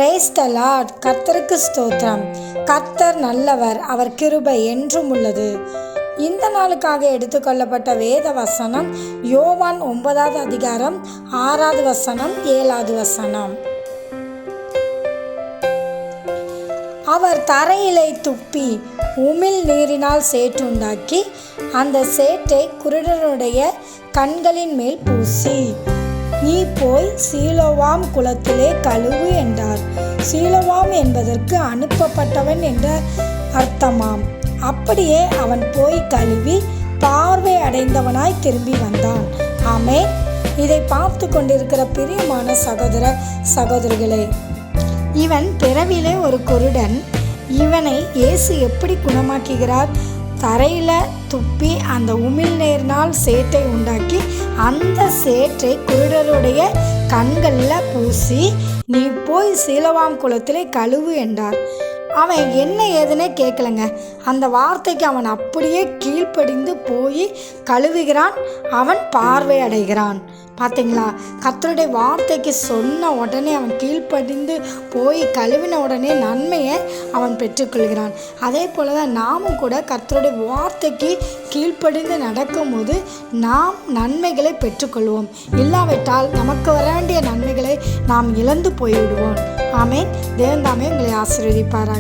Praise the Lord. கர்த்தருக்கு ஸ்தோத்திரம். கர்த்தர் நல்லவர், அவர் கிருபை என்றும் உள்ளது. இந்த நாளுக்காக எடுத்துக்கொள்ளப்பட்ட வேத வசனம் யோவான் 9வது அதிகாரம் 6வது வசனம் 7வது வசனம். அவர் தரையிலே துப்பி உமிழ் நீரினால் சேற்றுண்டாக்கி அந்த சேற்றை குருடனுடைய கண்களின் மேல் பூசி, நீ போய் சீலோவாம் குளத்திலே கழுவு என்றார். சீலோவாம் என்பதற்கு அனுப்பப்பட்டவன் என்ற அர்த்தமாம். அப்படியே அவன் போய் கழுவி பார்வை அடைந்தவனாய் திரும்பி வந்தான். ஆமென். இதை பார்த்து கொண்டிருக்கிற பிரியமான சகோதர சகோதரிகளே, இவன் பிறவிலே ஒரு குருடன். இவனை இயேசு எப்படி குணமாக்குகிறார்? தரையில் துப்பி அந்த உமிழ்நீரினால் சேற்றை உண்டாக்கி அந்த சேற்றை குருடருடைய கண்களில் பூசி, நீ போய் சீலோவாம் குளத்திலே கழுவு என்றார். அவன் என்ன ஏதுன்னே கேட்கலங்க. அந்த வார்த்தைக்கு அவன் அப்படியே கீழ்ப்படிந்து போய் கழுவுகிறான். அவன் பார்வை அடைகிறான். பார்த்தீங்களா? கர்த்தருடைய வார்த்தைக்கு சொன்ன உடனே அவன் கீழ்ப்படிந்து போய் கழுவின உடனே நன்மையை அவன் பெற்றுக்கொள்கிறான். அதே போல தான் நாமும் கூட கர்த்தருடைய வார்த்தைக்கு கீழ்ப்படிந்து நடக்கும்போது நாம் நன்மைகளை பெற்றுக்கொள்வோம். இல்லாவிட்டால் நமக்கு வர வேண்டிய நன்மைகளை நாம் இழந்து போய்விடுவோம். ஆமென். தேவன் தாமே உங்களை ஆசீர்வதிப்பாராக.